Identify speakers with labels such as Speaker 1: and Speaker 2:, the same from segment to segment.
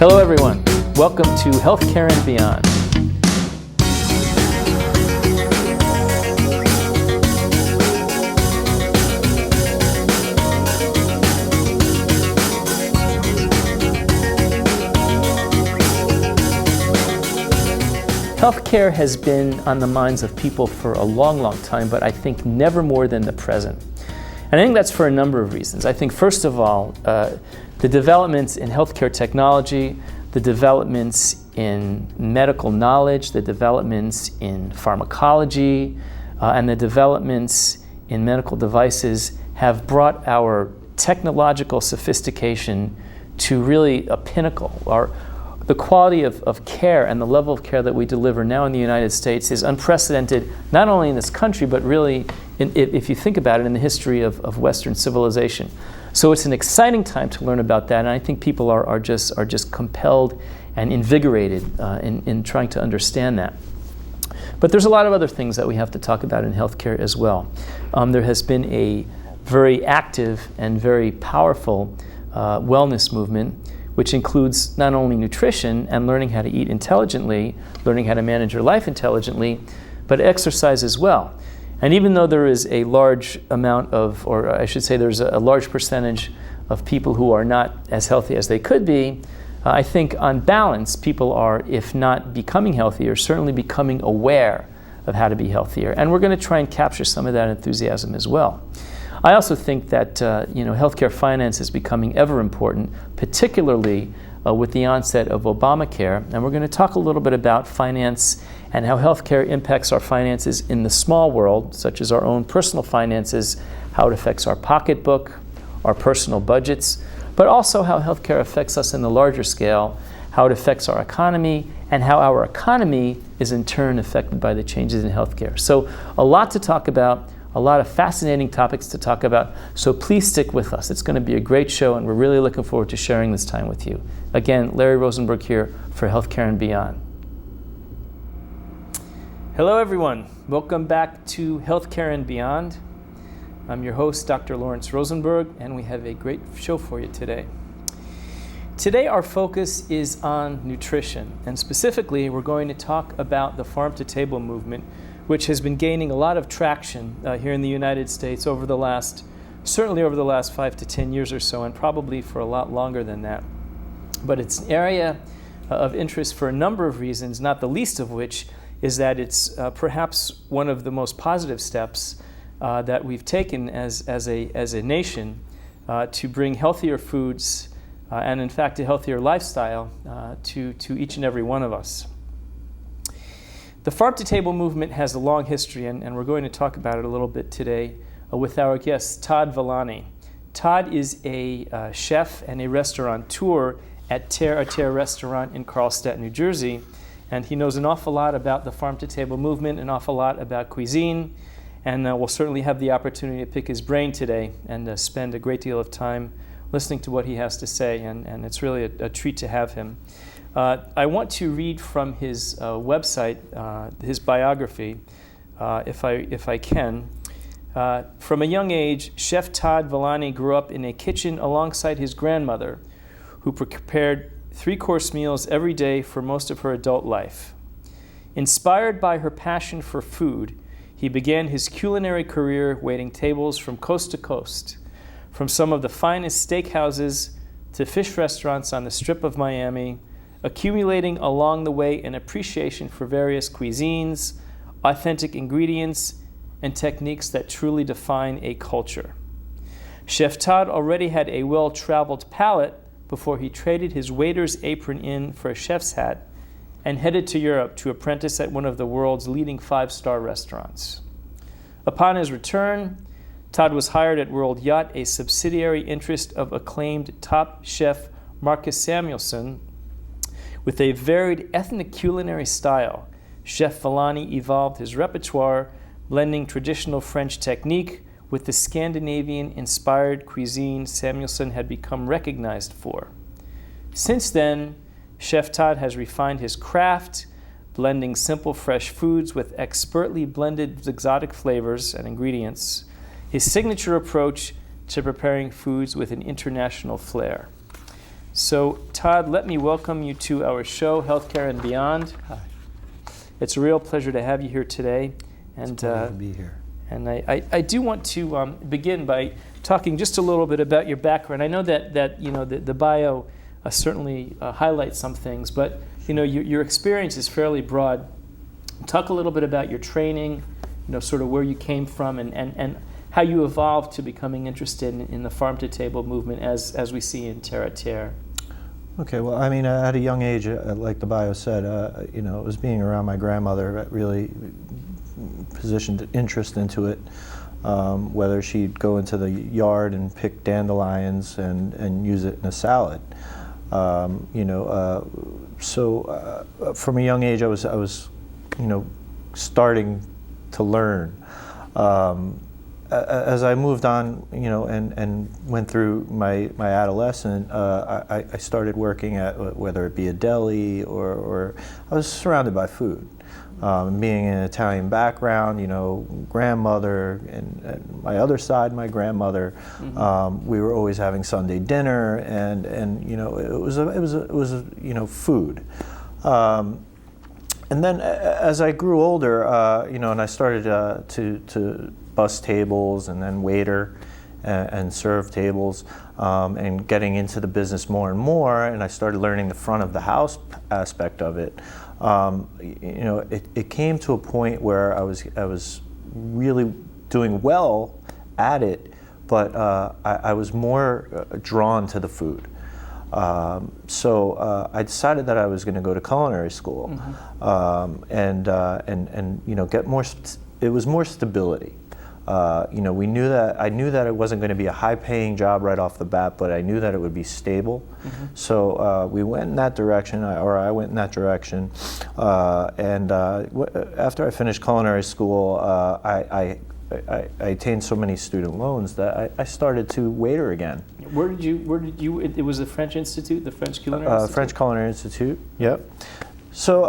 Speaker 1: Hello everyone, welcome to HealthCare and Beyond. Healthcare has been on the minds of people for a long, long time, but I think never more than the present. And I think that's for a number of reasons. I think first of all, the developments in healthcare technology, the developments in medical knowledge, the developments in pharmacology, and the developments in medical devices have brought our technological sophistication to really a pinnacle. The quality of care and the level of care that we deliver now in the United States is unprecedented, not only in this country, but really, if you think about it, in the history of Western civilization. So it's an exciting time to learn about that, and I think people are just compelled and invigorated in trying to understand that. But there's a lot of other things that we have to talk about in healthcare as well. There has been a very active and very powerful wellness movement, which includes not only nutrition and learning how to eat intelligently, learning how to manage your life intelligently, but exercise as well. And even though there is a large amount of, or I should say there's a large percentage of people who are not as healthy as they could be, I think on balance, people are, if not becoming healthier, certainly becoming aware of how to be healthier. And we're going to try and capture some of that enthusiasm as well. I also think that healthcare finance is becoming ever important, particularly with the onset of Obamacare. And we're going to talk a little bit about finance and how healthcare impacts our finances in the small world, such as our own personal finances, how it affects our pocketbook, our personal budgets, but also how healthcare affects us in the larger scale, how it affects our economy, and how our economy is in turn affected by the changes in healthcare. So a lot to talk about. A lot of fascinating topics to talk about, so please stick with us. It's going to be a great show, and we're really looking forward to sharing this time with you. Again, Larry Rosenberg here for HealthCare and Beyond. Hello everyone, welcome back to HealthCare and Beyond. I'm your host, Dr. Lawrence Rosenberg, and we have a great show for you today. Today our focus is on nutrition, and specifically we're going to talk about the farm-to-table movement, which has been gaining a lot of traction here in the United States certainly over the last 5 to 10 years or so, and probably for a lot longer than that. But it's an area of interest for a number of reasons, not the least of which is that it's perhaps one of the most positive steps that we've taken as a nation to bring healthier foods and in fact a healthier lifestyle to each and every one of us. The farm-to-table movement has a long history, and we're going to talk about it a little bit today with our guest, Todd Villani. Todd is a chef and a restaurateur at Terre à Terre restaurant in Carlstadt, New Jersey, and he knows an awful lot about the farm-to-table movement, an awful lot about cuisine, and we'll certainly have the opportunity to pick his brain today and spend a great deal of time listening to what he has to say, and it's really a treat to have him. I want to read from his website, his biography, if I can. From a young age, Chef Todd Villani grew up in a kitchen alongside his grandmother, who prepared 3-course meals every day for most of her adult life. Inspired by her passion for food, he began his culinary career waiting tables from coast to coast, from some of the finest steakhouses to fish restaurants on the Strip of Miami, accumulating along the way an appreciation for various cuisines, authentic ingredients, and techniques that truly define a culture. Chef Todd already had a well-traveled palate before he traded his waiter's apron in for a chef's hat and headed to Europe to apprentice at one of the world's leading 5-star restaurants. Upon his return, Todd was hired at World Yacht, a subsidiary interest of acclaimed top chef Marcus Samuelsson. With a varied ethnic culinary style, Chef Villani evolved his repertoire, blending traditional French technique with the Scandinavian-inspired cuisine Samuelsson had become recognized for. Since then, Chef Todd has refined his craft, blending simple fresh foods with expertly blended exotic flavors and ingredients, his signature approach to preparing foods with an international flair. So, Todd, let me welcome you to our show, Healthcare and Beyond.
Speaker 2: Hi.
Speaker 1: It's a real pleasure to have you here today. And
Speaker 2: It's a pleasure to be here.
Speaker 1: And I do want to begin by talking just a little bit about your background. I know that the bio certainly highlights some things, but your experience is fairly broad. Talk a little bit about your training, sort of where you came from, and how you evolved to becoming interested in the farm-to-table movement as we see in Terre à Terre.
Speaker 2: Okay, well, I mean, at a young age, like the bio said, it was being around my grandmother that really positioned interest into it. Whether she'd go into the yard and pick dandelions and use it in a salad. So from a young age, I was starting to learn. As I moved on, and went through my adolescence, I started working at whether it be a deli or I was surrounded by food. Being an Italian background, grandmother and my other side, my grandmother, we were always having Sunday dinner, and it was food. And then as I grew older, and I started to bus tables and then waiter and serve tables, and getting into the business more and more, and I started learning the front of the house aspect of it. It came to a point where I was really doing well at it, but I was more drawn to the food. So I decided that I was going to go to culinary school, and get more. It was more stability. We knew that I knew that it wasn't going to be a high-paying job right off the bat, but I knew that it would be stable. So we went in that direction, or I went in that direction. And after I finished culinary school, I attained so many student loans that I started to waiter again.
Speaker 1: Where did you? It was the French Institute, the French Culinary Institute?
Speaker 2: French Culinary Institute. Yep. So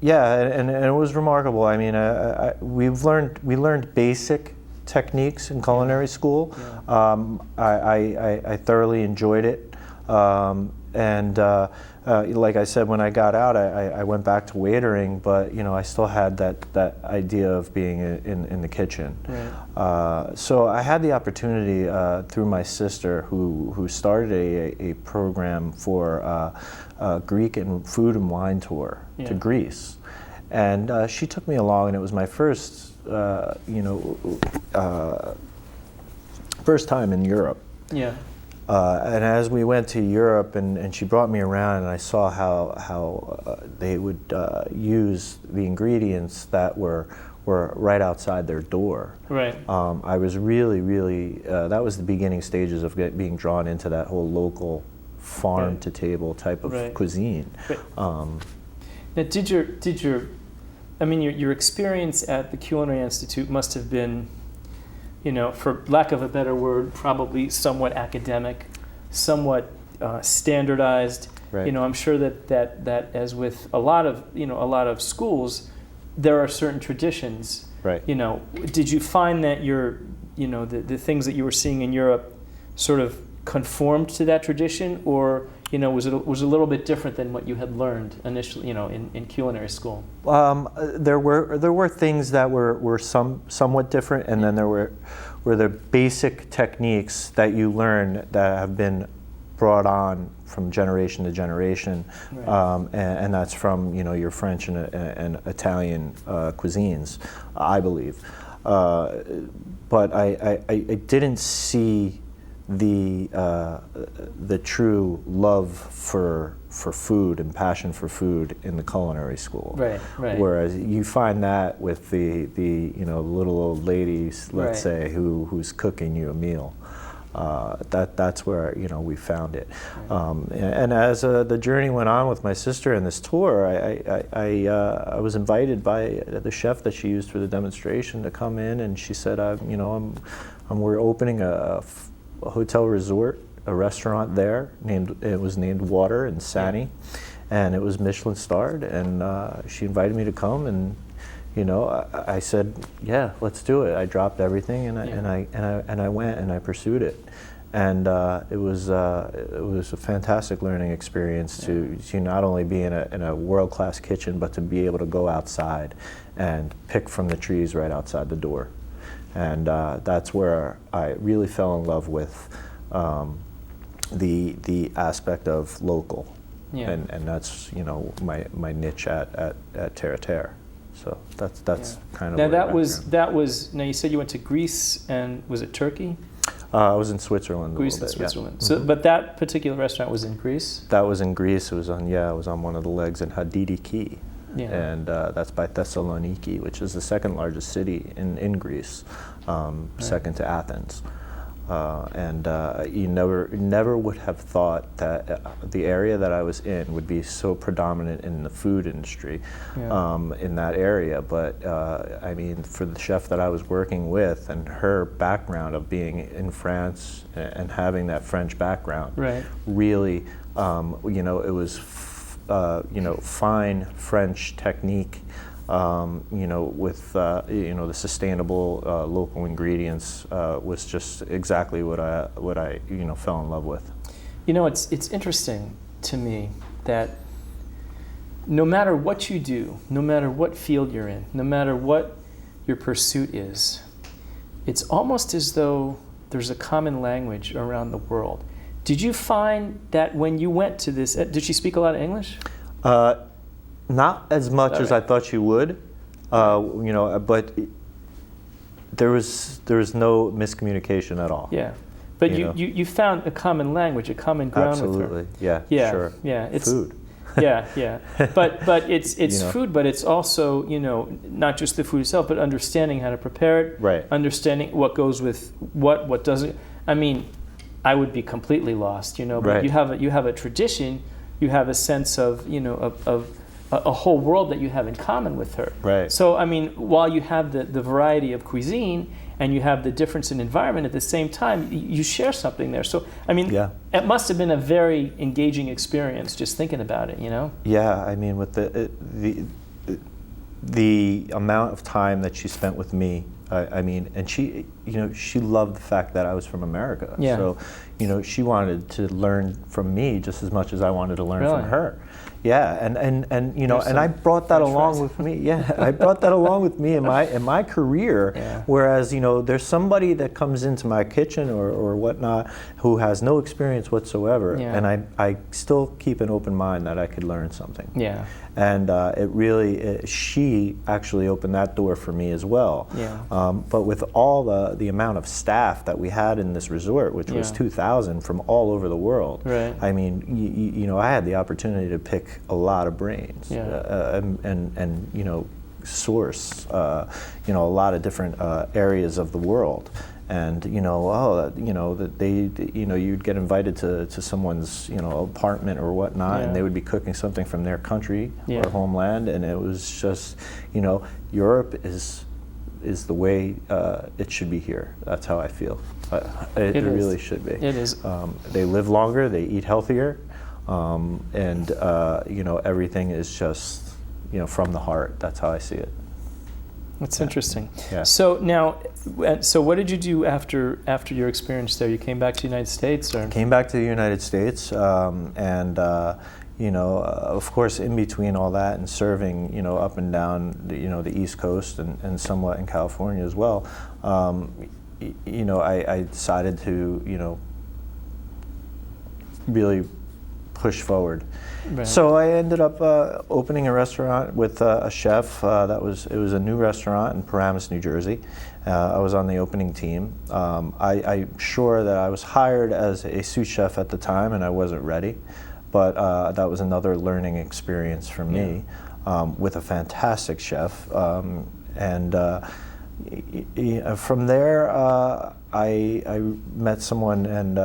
Speaker 2: and it was remarkable. I mean, we learned basic techniques in culinary school. Yeah. I thoroughly enjoyed it, and like I said, when I got out, I went back to waitering, but I still had that idea of being in the kitchen. Right. So I had the opportunity through my sister, who started a program for Greek and food and wine tour to Greece, and she took me along, and it was my first time in Europe. Yeah. And as we went to Europe, and she brought me around, and I saw how they would use the ingredients that were right outside their door. Right. I was really that was the beginning stages of being drawn into that whole local farm to table type of cuisine.
Speaker 1: Now, did your experience at the Culinary Institute must have been, for lack of a better word, probably somewhat academic, somewhat standardized. Right. I'm sure that as with a lot of schools, there are certain traditions. Right. Did you find that the things that you were seeing in Europe sort of conformed to that tradition, or was it a little bit different than what you had learned initially, in culinary school?
Speaker 2: There were things that were somewhat different, and then there were the basic techniques that you learn that have been brought on from generation to generation, right. And that's from your French and Italian cuisines, I believe. But I didn't see the true love for food and passion for food in the culinary school. Right, right. Whereas you find that with the little old ladies, let's say, who's cooking you a meal. That's where we found it. And as the journey went on with my sister in this tour, I was invited by the chef that she used for the demonstration to come in, and she said, we're opening a hotel resort, a restaurant there. It was named Water in Sani, and it was Michelin starred. And she invited me to come, and I said, yeah, let's do it. I dropped everything, and I went and I pursued it. And it was a fantastic learning experience to not only be in a world-class kitchen, but to be able to go outside and pick from the trees right outside the door. And that's where I really fell in love with the aspect of local. Yeah. And that's my niche at Terre à Terre. So that's kind of
Speaker 1: now now you said you went to Greece, and was it Turkey?
Speaker 2: I was in Switzerland.
Speaker 1: Greece and Switzerland. Yeah. So, but that particular restaurant was in Greece?
Speaker 2: That was in Greece. It was on one of the legs in Hadidiki. Yeah. And that's by Thessaloniki, which is the second largest city in Greece, second to Athens. You never would have thought that the area that I was in would be so predominant in the food industry in that area. But I mean, for the chef that I was working with and her background of being in France and having that French background, really, it was fine French technique. With the sustainable local ingredients was just exactly what I fell in love with.
Speaker 1: It's interesting to me that no matter what you do, no matter what field you're in, no matter what your pursuit is, it's almost as though there's a common language around the world. Did you find that when you went to this, did she speak a lot of English?
Speaker 2: Not as much as I thought she would, but there was no miscommunication at all.
Speaker 1: Yeah, but you found a common language, a common ground with her.
Speaker 2: Absolutely, yeah, sure.
Speaker 1: Yeah, it's
Speaker 2: food.
Speaker 1: Yeah. But it's food, but it's also not just the food itself, but understanding how to prepare it. Right. Understanding what goes with what doesn't. I mean, I would be completely lost, But you have a tradition, you have a sense of a whole world that you have in common with her. Right. So, I mean, while you have the variety of cuisine and you have the difference in environment, at the same time, you share something there. So, I mean, it must have been a very engaging experience just thinking about it,
Speaker 2: Yeah, I mean, with the amount of time that she spent with me, I mean, and she loved the fact that I was from America. Yeah. So, she wanted to learn from me just as much as I wanted to learn from her. Yeah, and I brought that along with me. Yeah, I brought that along with me in my career. Yeah. Whereas there's somebody that comes into my kitchen or whatnot who has no experience whatsoever, and I still keep an open mind that I could learn something. Yeah. And she actually opened that door for me as well. Yeah. But with all the amount of staff that we had in this resort, which was 2,000 from all over the world, right. I mean, I had the opportunity to pick a lot of brains, and source, a lot of different areas of the world. And you'd get invited to someone's apartment or whatnot, and they would be cooking something from their country or homeland, and it was just Europe is the way it should be here. That's how I feel. It really should be.
Speaker 1: It is.
Speaker 2: They live longer, they eat healthier, and everything is just from the heart. That's how I see it.
Speaker 1: That's interesting. Yeah. So now, what did you do after your experience there? You came back to the United States, or?
Speaker 2: Came back to the United States, and of course, in between all that and serving, up and down, the East Coast and somewhat in California as well, I decided to, really push forward. Right. So I ended up opening a restaurant with a chef. It was a new restaurant in Paramus, New Jersey. I was on the opening team. I'm sure that I was hired as a sous chef at the time, and I wasn't ready. But that was another learning experience for me, with a fantastic chef. And from there, I met someone, and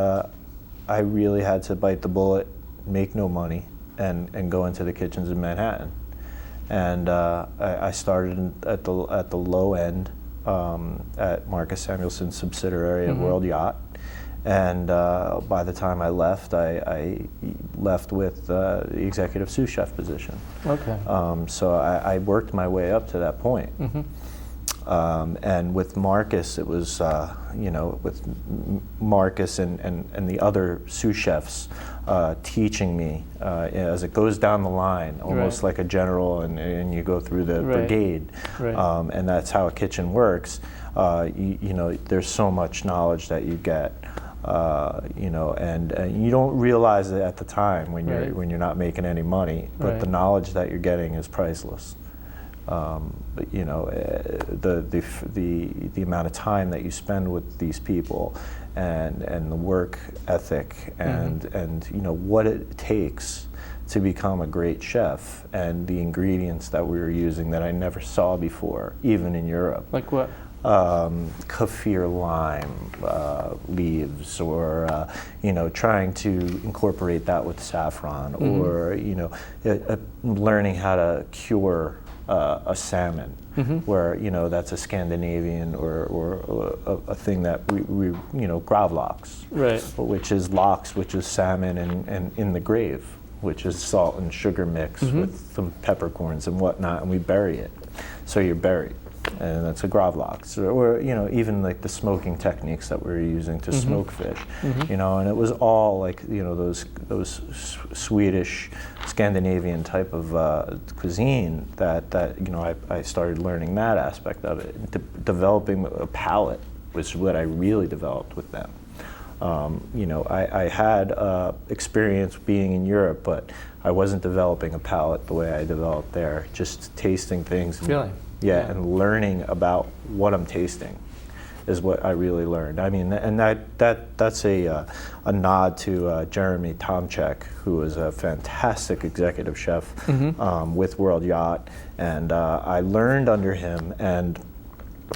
Speaker 2: I really had to bite the bullet, make no money, and go into the kitchens in Manhattan. And I started at the low end at Marcus Samuelson's subsidiary at World Yacht. And by the time I left, I left with the executive sous chef position. Okay. So I worked my way up to that point. And with Marcus, it was, with Marcus and the other sous chefs teaching me as it goes down the line, almost like a general, and you go through the brigade. And that's how a kitchen works. There's so much knowledge that you get. And you don't realize it at the time when you're not making any money, but the knowledge that you're getting is priceless. But the amount of time that you spend with these people, and the work ethic, and what it takes to become a great chef, and the ingredients that we were using that I never saw before, even in Europe.
Speaker 1: Like what?
Speaker 2: Kaffir lime leaves, or trying to incorporate that with saffron, or learning how to cure a salmon, where that's a Scandinavian or a thing that we gravlax, which is lox, which is salmon, and in the grave, which is salt and sugar mix with some peppercorns and whatnot, and we bury it, so you're buried. And that's a gravlax, or even like the smoking techniques that we're using to smoke fish, and it was all like those Swedish, Scandinavian type of cuisine that I started learning that aspect of it. Developing a palate was what I really developed with them. I had experience being in Europe, but I wasn't developing a palate the way I developed there. Just tasting things.
Speaker 1: Really?
Speaker 2: Yeah, and learning about what I'm tasting is what I really learned. I mean, and that's a nod to Jeremy Tomczyk, who is a fantastic executive chef with World Yacht, and I learned under him. And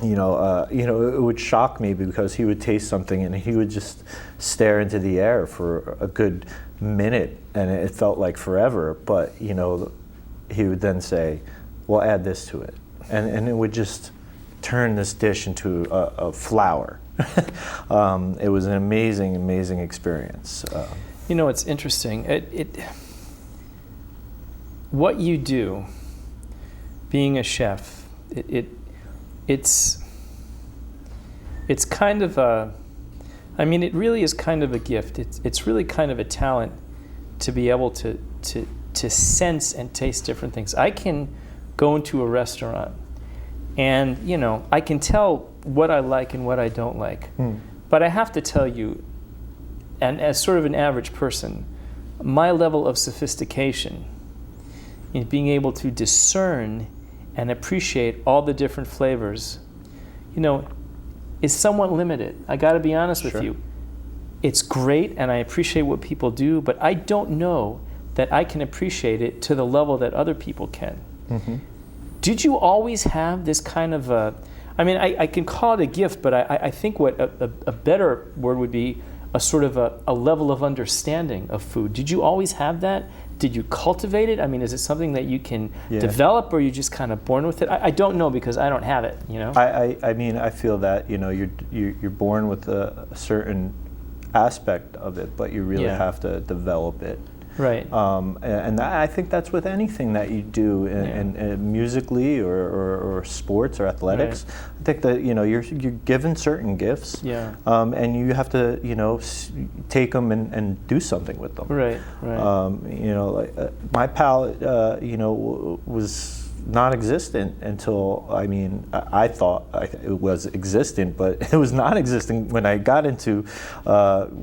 Speaker 2: it would shock me because he would taste something and he would just stare into the air for a good minute, and it felt like forever. But he would then say, "Well, add this to it." And it would just turn this dish into a flower. It was an amazing experience.
Speaker 1: It's interesting. What you do, being a chef, it's kind of it really is kind of a gift. It's really kind of a talent to be able to sense and taste different things. I can go into a restaurant and I can tell what I like and what I don't like, but I have to tell you, and as sort of an average person, my level of sophistication in being able to discern and appreciate all the different flavors is somewhat limited. I got to be honest with you. It's great and I appreciate what people do, but I don't know that I can appreciate it to the level that other people can. Did you always have this kind of I can call it a gift, but I think what a better word would be a sort of a level of understanding of food. Did you always have that? Did you cultivate it? Is it something that you can develop, or are you just kind of born with it? I don't know because I don't have it,
Speaker 2: I feel that, you're born with a certain aspect of it, but you really have to develop it.
Speaker 1: Right.
Speaker 2: And I think that's with anything that you do, in musically or sports or athletics. Right. I think that you're given certain gifts, and you have to take them and do something with them.
Speaker 1: Right.
Speaker 2: My palate was non-existent until, I thought it was existent, but it was non-existent when I got into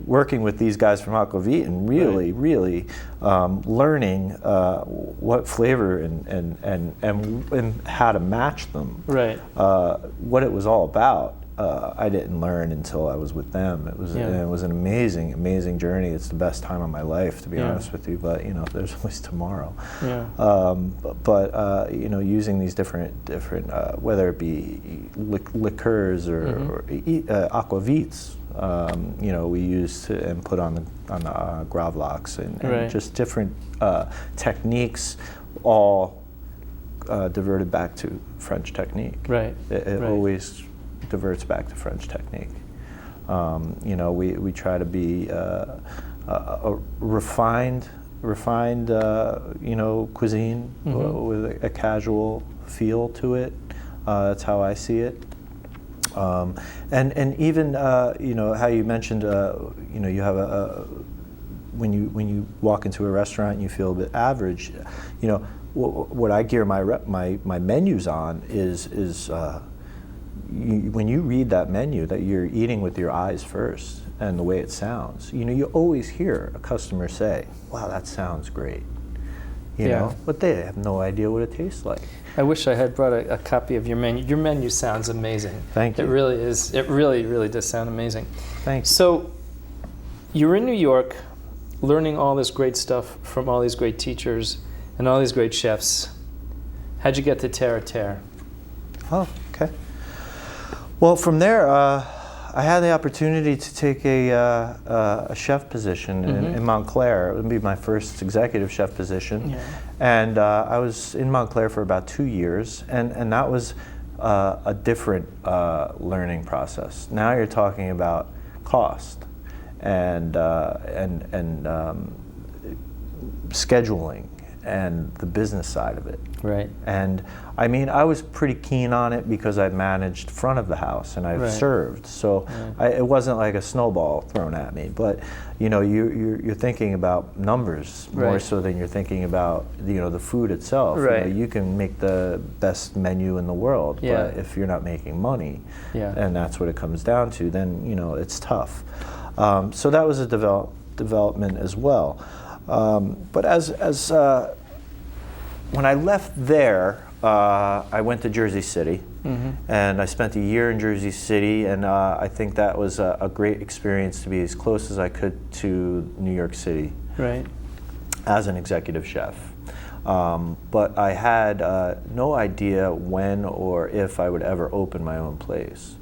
Speaker 2: working with these guys from Aquavit and really learning what flavor and how to match them. Right. What it was all about. I didn't learn until I was with them. It was an amazing journey. It's the best time of my life, to be honest with you. But there's always tomorrow. Yeah. But using these different whether it be liqueurs or aquavits, we use and put on the gravlax and just different techniques, all diverted back to French technique. Right. It always diverts back to French technique. We try to be a refined cuisine with a casual feel to it, That's how I see it. And even how you mentioned you have when you walk into a restaurant and you feel a bit average, what I gear my menus on is when you read that menu, that you're eating with your eyes first and the way it sounds. You always hear a customer say, "Wow, that sounds great." You know, but they have no idea what it tastes like.
Speaker 1: I wish I had brought a copy of your menu. Your menu sounds amazing.
Speaker 2: Thank you.
Speaker 1: It really is. It really, really does sound amazing.
Speaker 2: Thanks.
Speaker 1: So, you're in New York, learning all this great stuff from all these great teachers and all these great chefs. How'd you get to Terre à Terre?
Speaker 2: Oh, okay. Well, from there, I had the opportunity to take a chef position in Montclair. It would be my first executive chef position. Yeah. And I was in Montclair for about 2 years, and that was a different learning process. Now you're talking about cost and scheduling and the business side of it.
Speaker 1: Right.
Speaker 2: And I mean, I was pretty keen on it because I managed front of the house and I've served. So it wasn't like a snowball thrown at me. But you're thinking about numbers more so than you're thinking about the food itself.
Speaker 1: Right.
Speaker 2: You can make the best menu in the world, but if you're not making money, and that's what it comes down to, then it's tough. So that was a development as well. But as when I left there, I went to Jersey City, and I spent a year in Jersey City, and I think that was a great experience to be as close as I could to New York City, as an executive chef. But I had no idea when or if I would ever open my own place.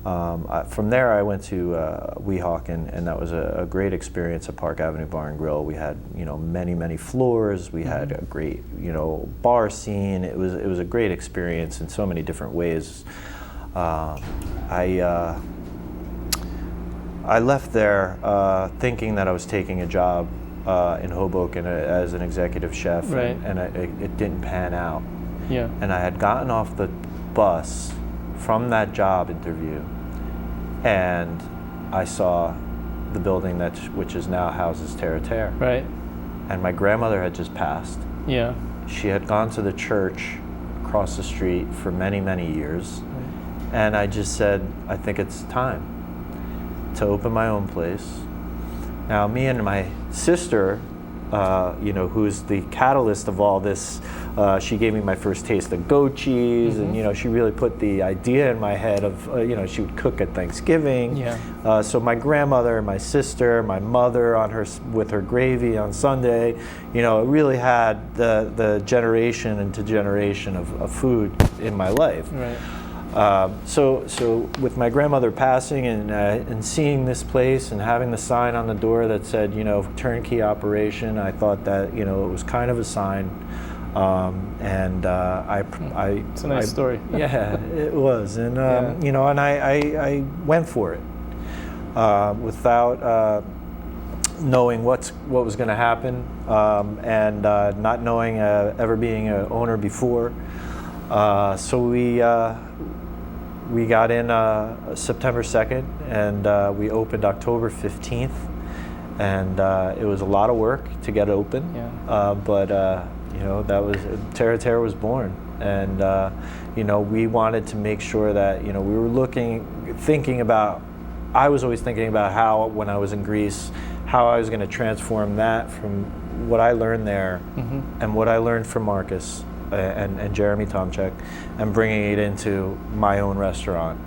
Speaker 2: From there, I went to Weehawken, and that was a great experience at Park Avenue Bar and Grill. We had many floors. We had a great bar scene. It was a great experience in so many different ways. I left there thinking that I was taking a job in Hoboken as an executive chef, and it didn't pan out. Yeah. And I had gotten off the bus from that job interview, and I saw the building which is now houses Terre à Terre. Right. And my grandmother had just passed. Yeah. She had gone to the church across the street for many years. Right. And I just said, I think it's time to open my own place. Now, me and my sister, who's the catalyst of all this, she gave me my first taste of goat cheese, and she really put the idea in my head of she would cook at Thanksgiving. Yeah. So my grandmother, my sister, my mother with her gravy on Sunday, it really had the generation into generation of food in my life. Right. So with my grandmother passing and seeing this place and having the sign on the door that said, turnkey operation, I thought that, it was kind of a sign. It's a nice story. Yeah, it was. And, and I went for it without knowing what was going to happen and not knowing ever being an owner before. So we got in September 2nd, and we opened October 15th, and it was a lot of work to get open. Yeah. But that was Terre à Terre was born, and we wanted to make sure that we were thinking about. I was always thinking about how, when I was in Greece, how I was going to transform that from what I learned there and what I learned from Marcus and Jeremy Tomczyk, and bringing it into my own restaurant.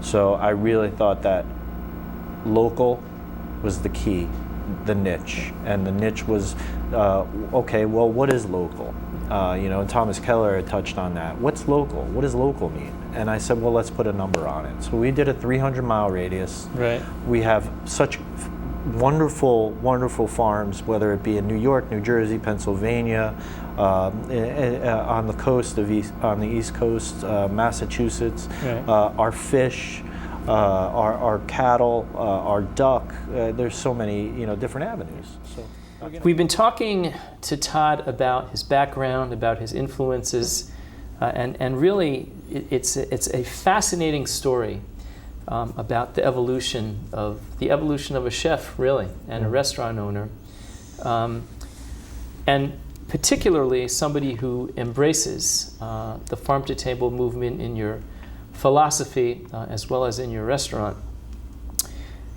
Speaker 2: So I really thought that local was the key, the niche, and the niche was okay. Well, what is local? And Thomas Keller had touched on that. What's local? What does local mean? And I said, well, let's put a number on it. So we did a 300-mile radius. Right. We have such wonderful farms, whether it be in New York, New Jersey, Pennsylvania, on the coast on the East Coast, Massachusetts. Right. Our fish, our cattle, our duck. There's so many different avenues. So we've been talking to Todd about his background, about his influences, and really
Speaker 1: it's a fascinating story about the evolution of a chef, really, and a restaurant owner, and particularly somebody who embraces the farm-to-table movement in your philosophy as well as in your restaurant.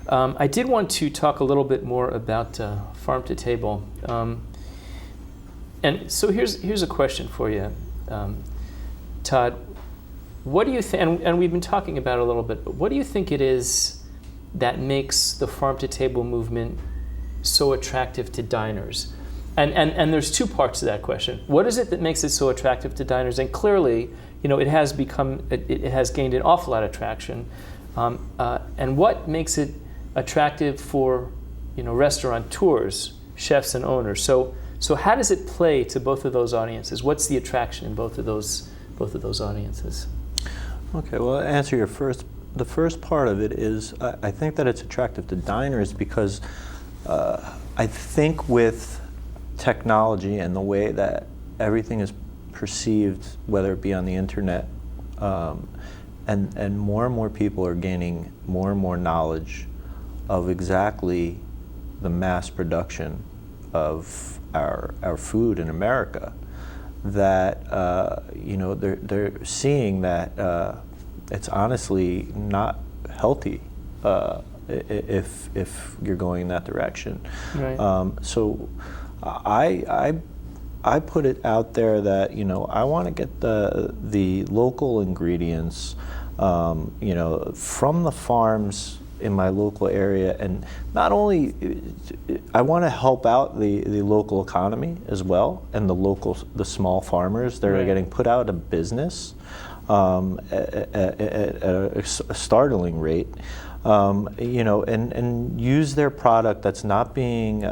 Speaker 1: I did want to talk a little bit more about farm-to-table. And so here's a question for you, Todd. What do you think, and we've been talking about it a little bit, but what do you think it is that makes the farm-to-table movement so attractive to diners? And there's two parts to that question. What is it that makes it so attractive to diners? And clearly, it has gained an awful lot of traction. And what makes it attractive for, restaurateurs, chefs, and owners? So how does it play to both of those audiences? What's the attraction in both of those audiences?
Speaker 2: Okay, well, to answer the first part of it is I think that it's attractive to diners because I think with technology and the way that everything is perceived, whether it be on the internet, and more people are gaining more and more knowledge of exactly the mass production of our food in America, that they're seeing that it's honestly not healthy if you're going in that direction. Right. So I put it out there that I want to get the local ingredients from the farms in my local area, and not only I want to help out the local economy as well, and the small farmers that are getting put out of business at a startling rate, and use their product that's not being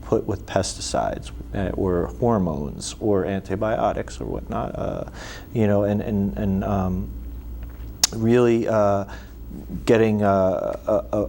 Speaker 2: put with pesticides or hormones or antibiotics or whatnot, and really getting a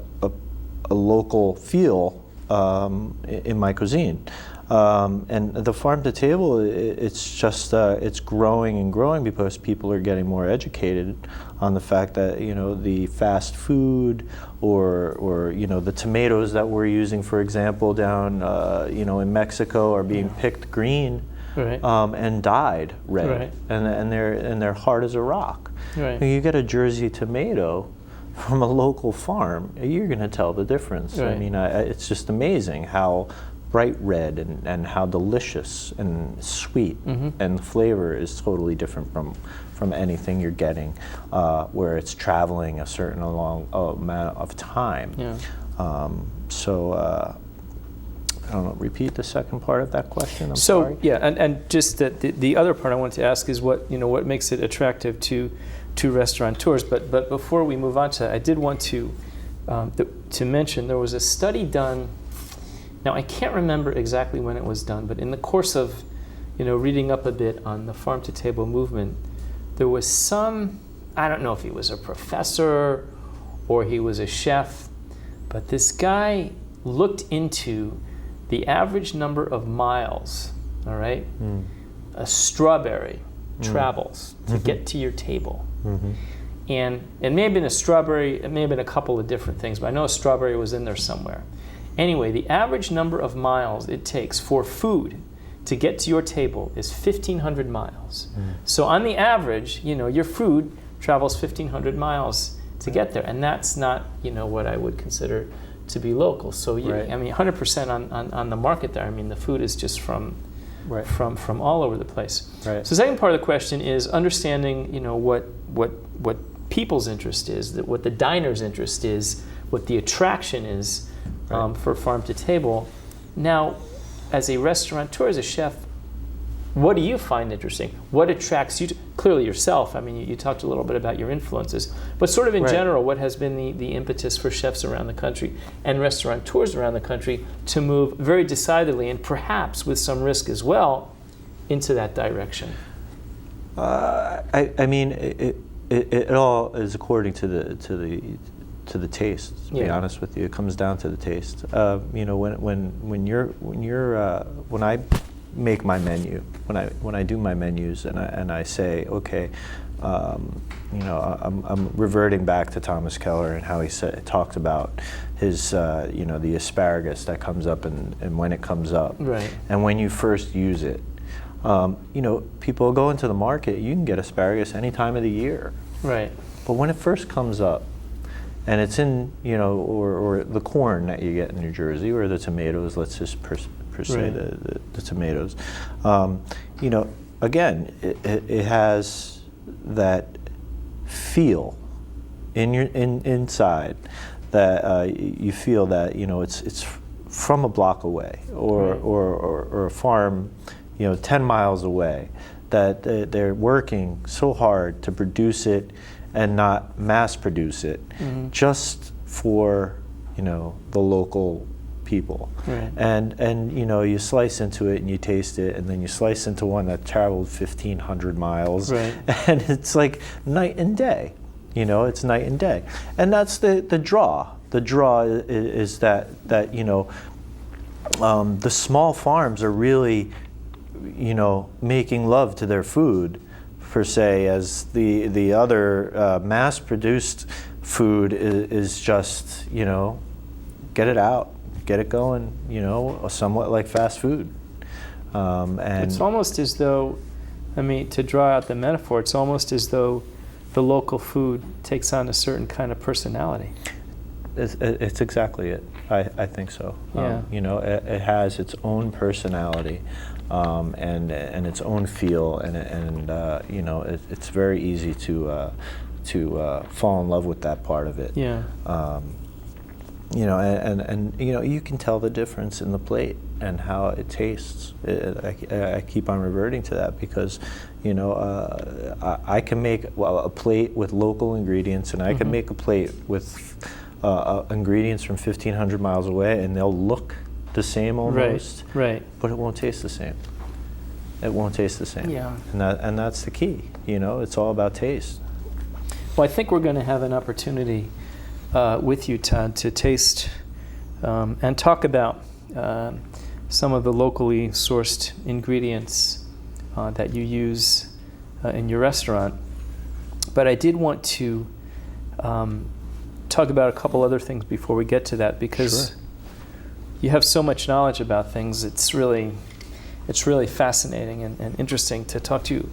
Speaker 2: local feel in my cuisine. And the farm to table, it's just it's growing and growing because people are getting more educated on the fact that the fast food or the tomatoes that we're using, for example, down in Mexico are being picked green. Right. And dyed red, right. and they're hard as a rock. Right. When you get a Jersey tomato from a local farm, you're going to tell the difference. Right. I mean, it's just amazing how bright red and how delicious and sweet, and the flavor is totally different from anything you're getting where it's traveling a certain long amount of time. Yeah. I don't know, repeat the second part of that question. I'm sorry.
Speaker 1: Yeah, and just the other part I wanted to ask is what makes it attractive to restaurateurs. But before we move on to that, I did want to mention there was a study done. Now I can't remember exactly when it was done, but in the course of reading up a bit on the farm to table movement, there was some, I don't know if he was a professor or he was a chef, but this guy looked into the average number of miles, all right, a strawberry travels to get to your table. And it may have been a strawberry, it may have been a couple of different things, but I know a strawberry was in there somewhere. Anyway, the average number of miles it takes for food to get to your table is 1,500 miles. So on the average, your food travels 1,500 miles to get there, and that's not, what I would consider to be local. So right. I mean, 100% on the market there. I mean, the food is just from all over the place. Right. So the second part of the question is understanding, what people's interest is, what the diner's interest is, what the attraction is for farm to table. Now, as a restaurateur, as a chef, what do you find interesting? What attracts you? Clearly yourself. I mean, you talked a little bit about your influences, but sort of in general, what has been the impetus for chefs around the country and restaurateurs around the country to move very decidedly and perhaps with some risk as well into that direction?
Speaker 2: I mean, it all is according to the taste. To be honest with you, it comes down to the taste. When I make my menu, when I do my menus, and I say, okay, I'm reverting back to Thomas Keller and how he talked about his, the asparagus that comes up and when it comes up,
Speaker 1: right.
Speaker 2: and when you first use it. People go into the market, you can get asparagus any time of the year.
Speaker 1: Right.
Speaker 2: But when it first comes up, and it's in, or the corn that you get in New Jersey, or the tomatoes, let's just per se
Speaker 1: right.
Speaker 2: the tomatoes, again, it has that feel inside that you feel that it's from a block away, or a farm 10 miles away, that they're working so hard to produce it and not mass produce it, just for the local people.
Speaker 1: Right.
Speaker 2: And you slice into it and you taste it, and then you slice into one that traveled 1,500 miles,
Speaker 1: right.
Speaker 2: and it's like night and day. It's night and day, and that's the draw. The draw is that the small farms are really making love to their food, per se, as the other mass-produced food is just get it out, get it going, somewhat like fast food. And
Speaker 1: it's almost as though, to draw out the metaphor, it's almost as though the local food takes on a certain kind of personality.
Speaker 2: It's exactly it. I think so.
Speaker 1: Yeah.
Speaker 2: It has its own personality, and its own feel, and it's very easy to fall in love with that part of it.
Speaker 1: Yeah.
Speaker 2: You can tell the difference in the plate and how it tastes. I keep on reverting to that because, I can make a plate with local ingredients, and I can make a plate with ingredients from 1,500 miles away, and they'll look the same almost.
Speaker 1: Right.
Speaker 2: But it won't taste the same. It won't taste the same.
Speaker 1: Yeah.
Speaker 2: And that's the key. It's all about taste.
Speaker 1: Well, I think we're going to have an opportunity with you, Todd, to taste and talk about some of the locally sourced ingredients that you use in your restaurant. But I did want to talk about a couple other things before we get to that, because
Speaker 2: Sure.
Speaker 1: You have so much knowledge about things. It's really fascinating and interesting to talk to you.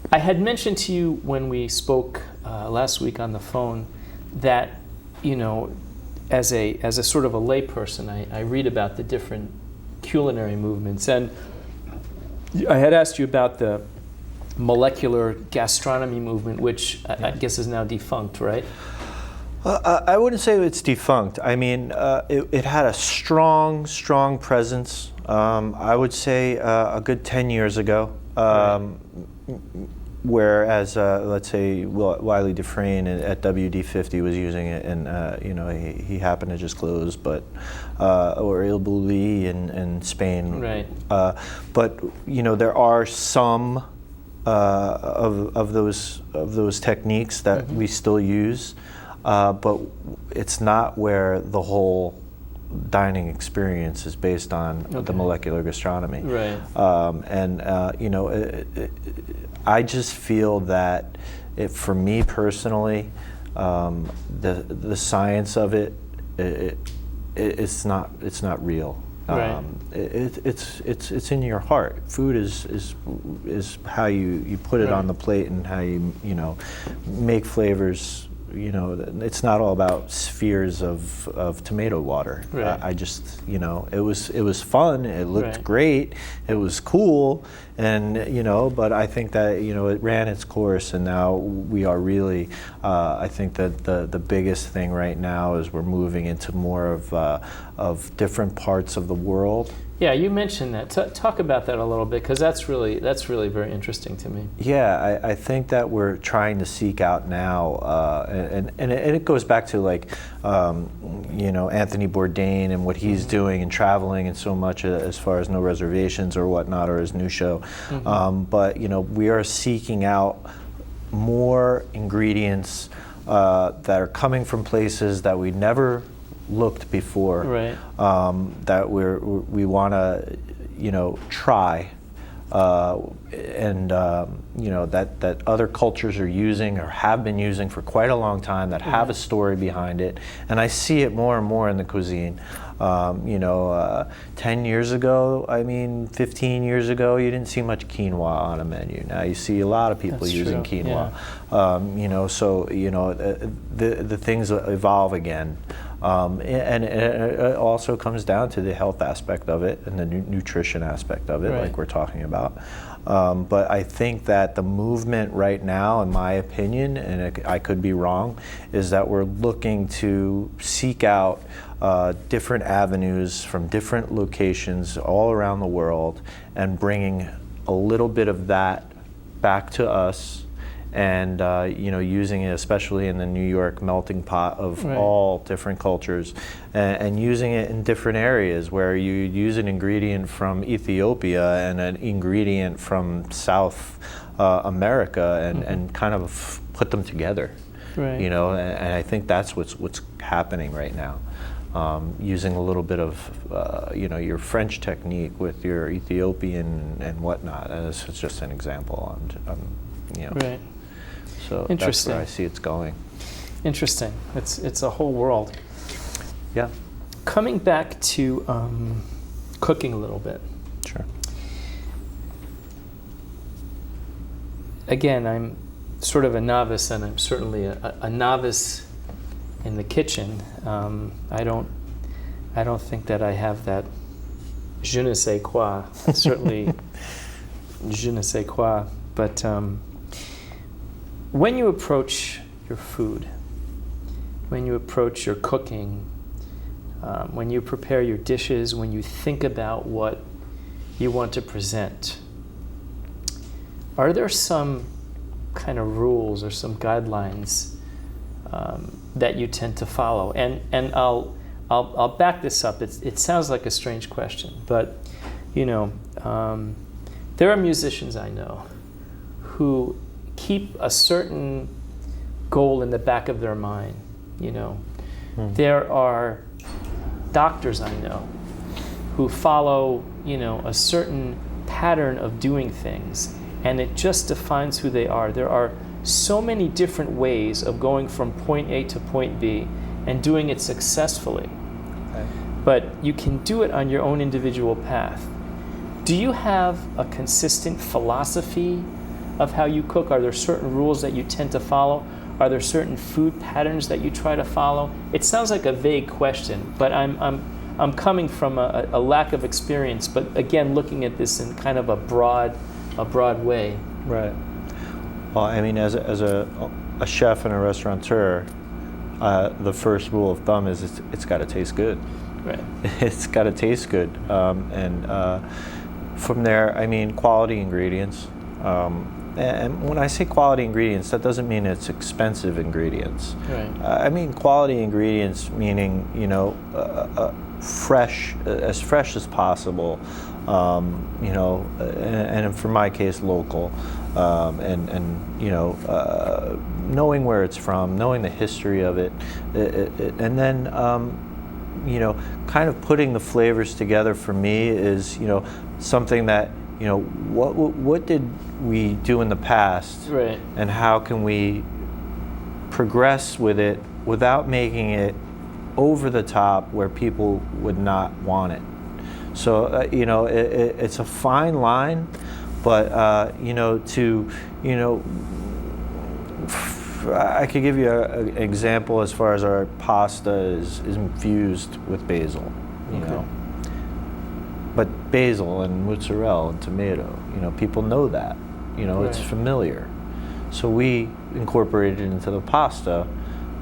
Speaker 1: I had mentioned to you when we spoke last week on the phone that, as a sort of a layperson, I read about the different culinary movements, and I had asked you about the molecular gastronomy movement, which I guess is now defunct, right?
Speaker 2: I wouldn't say it's defunct. It had a strong presence. I would say a good 10 years ago. Whereas, let's say, Wiley Dufresne at WD-50 was using it, and he happened to just close, but or Il Bulli in Spain.
Speaker 1: Right.
Speaker 2: But there are some of those techniques that we still use, but it's not where the whole dining experience is based on the molecular gastronomy.
Speaker 1: Right.
Speaker 2: I just feel that for me personally, the science of it's not real.
Speaker 1: Right.
Speaker 2: It's in your heart. Food is how you put it on the plate, and how you make flavors. It's not all about spheres of tomato water.
Speaker 1: Right.
Speaker 2: I just, it was fun. It looked great. It was cool, and but I think that it ran its course, and now we are really. I think that the biggest thing right now is we're moving into more of different parts of the world.
Speaker 1: Yeah, you mentioned that. Talk about that a little bit, because that's really very interesting to me.
Speaker 2: Yeah, I think that we're trying to seek out now, and it goes back to Anthony Bourdain and what he's doing and traveling and so much as far as No Reservations or whatnot, or his new show. But we are seeking out more ingredients that are coming from places that we never looked before,
Speaker 1: right.
Speaker 2: that we want to try that other cultures are using or have been using for quite a long time, that have a story behind it. And I see it more and more in the cuisine. 10 years ago, 15 years ago, you didn't see much quinoa on a menu. Now you see a lot of people using quinoa. The things evolve again. And it also comes down to the health aspect of it and the nutrition aspect of it, like we're talking about. But I think that the movement right now, in my opinion, and I could be wrong, is that we're looking to seek out different avenues from different locations all around the world and bringing a little bit of that back to us. And using it especially in the New York melting pot of all different cultures, and using it in different areas where you use an ingredient from Ethiopia and an ingredient from South America and kind of put them together. And I think that's what's happening right now. Using a little bit of your French technique with your Ethiopian and whatnot. It's just an example. So that's where I see it's going.
Speaker 1: Interesting. It's a whole world.
Speaker 2: Yeah.
Speaker 1: Coming back to cooking a little bit.
Speaker 2: Sure.
Speaker 1: Again, I'm sort of a novice, and I'm certainly a novice in the kitchen. I don't think that I have that je ne sais quoi. Certainly je ne sais quoi. But when you approach your food, when you approach your cooking, when you prepare your dishes, when you think about what you want to present, are there some kind of rules or some guidelines that you tend to follow? And I'll back this up. It sounds like a strange question, but there are musicians I know who keep a certain goal in the back of their mind. There are doctors I know who follow a certain pattern of doing things, and it just defines who they are. There are so many different ways of going from point A to point B and doing it successfully. Okay. But you can do it on your own individual path. Do you have a consistent philosophy of how you cook? Are there certain rules that you tend to follow? Are there certain food patterns that you try to follow? It sounds like a vague question, but I'm coming from a lack of experience, but again, looking at this in kind of a broad way.
Speaker 2: Right. Well, as a chef and a restaurateur, the first rule of thumb is it's got to taste good.
Speaker 1: Right.
Speaker 2: It's got to taste good, and from there, quality ingredients. And when I say quality ingredients, that doesn't mean it's expensive ingredients.
Speaker 1: Right.
Speaker 2: Quality ingredients meaning, fresh, as fresh as possible, and for my case, local, knowing where it's from, knowing the history of it, and then, kind of putting the flavors together for me is, something that, what did we do in the past,
Speaker 1: right,
Speaker 2: and how can we progress with it without making it over the top where people would not want it. So it's a fine line, but I could give you an example as far as our pasta is infused with basil,
Speaker 1: Okay.
Speaker 2: But basil and mozzarella and tomato, people know that,
Speaker 1: Right.
Speaker 2: It's familiar. So we incorporated it into the pasta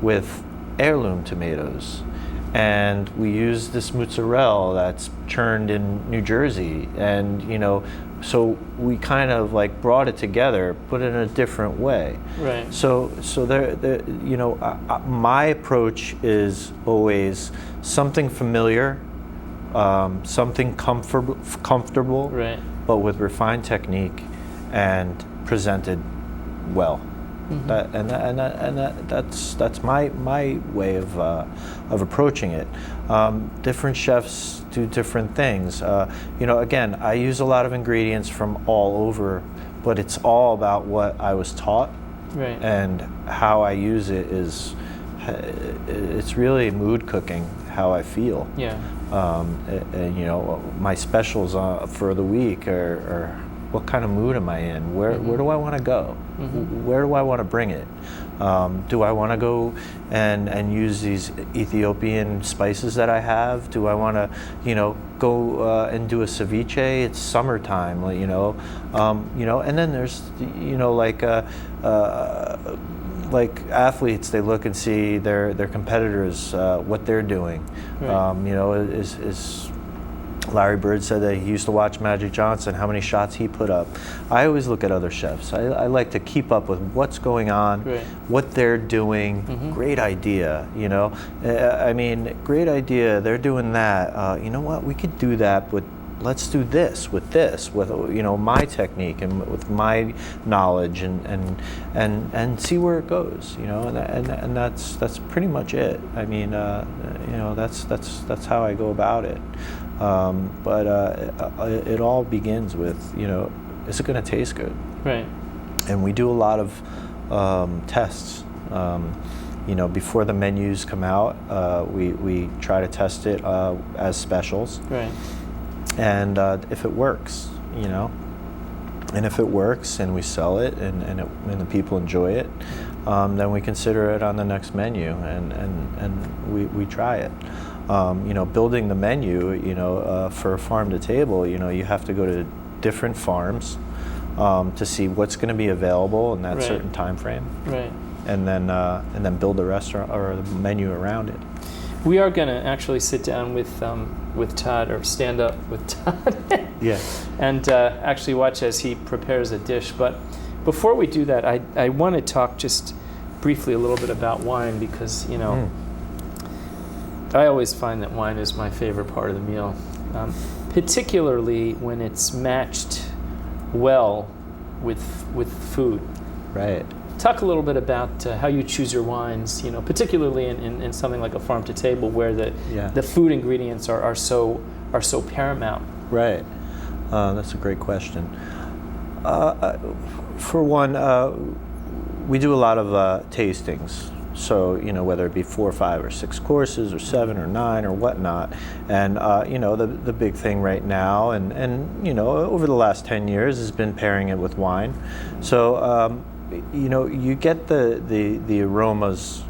Speaker 2: with heirloom tomatoes. And we use this mozzarella that's churned in New Jersey. And, so we kind of brought it together, put it in a different way.
Speaker 1: Right.
Speaker 2: So my approach is always something familiar, something comfortable,
Speaker 1: right,
Speaker 2: but with refined technique and presented well. That's my way of approaching it. Different chefs do different things. Again, I use a lot of ingredients from all over, but it's all about what I was taught, right. And how I use it is, it's really mood cooking, how I feel.
Speaker 1: Yeah.
Speaker 2: My specials for the week are what kind of mood am I in? Where do I want to go? Where do I want to bring it? Do I want to go and use these Ethiopian spices that I have? Do I want to, go and do a ceviche? It's summertime, and then there's, like athletes, they look and see their competitors, what they're doing. Right. Is Larry Bird said that he used to watch Magic Johnson, how many shots he put up. I always look at other chefs. I like to keep up with what's going on, right. What they're doing. Great idea, great idea. They're doing that. You know what? We could do that, but let's do this with my technique and with my knowledge and see where it goes. And that's pretty much it. That's how I go about it. But it all begins with, is it going to taste good? Right. And we do a lot of tests. Before the menus come out, we try to test it as specials. Right. And if it works, and if it works and we sell it and the people enjoy it, then we consider it on the next menu and we try it. Building the menu, for farm to table, you have to go to different farms to see what's going to be available in that right. certain time frame, right? And then build the restaurant or the menu around it.
Speaker 1: We are going to actually sit down with Todd, or stand up with Todd,
Speaker 2: yeah,
Speaker 1: and actually watch as he prepares a dish. But before we do that, I want to talk just briefly a little bit about wine, because I always find that wine is my favorite part of the meal, particularly when it's matched well with food.
Speaker 2: Right.
Speaker 1: Talk a little bit about how you choose your wines, particularly in something like a farm to table, where the food ingredients are so paramount.
Speaker 2: Right. That's a great question. For one, we do a lot of tastings. So, whether it be 4 or 5 or 6 courses or 7 or 9 or whatnot. And, the big thing right now and over the last 10 years has been pairing it with wine. So, you get the aromas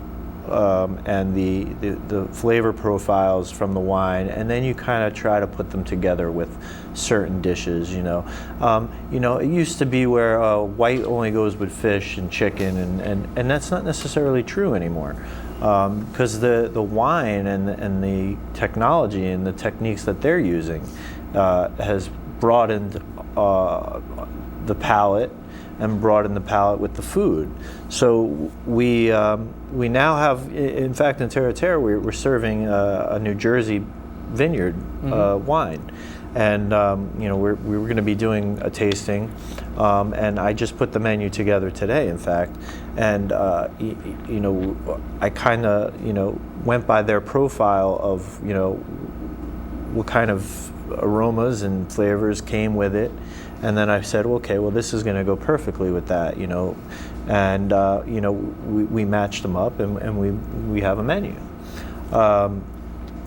Speaker 2: and the flavor profiles from the wine, and then you kind of try to put them together with certain dishes. It used to be where white only goes with fish and chicken, and that's not necessarily true anymore, because the wine and the technology and the techniques that they're using has broadened the palate and broaden the palate with the food. So we now have, in fact, in Terre Terre, we're serving a New Jersey vineyard wine, and we were going to be doing a tasting, and I just put the menu together today, in fact, and I kind of went by their profile of what kind of aromas and flavors came with it. And then I said, okay, well, this is going to go perfectly with that, and we matched them up, and we have a menu.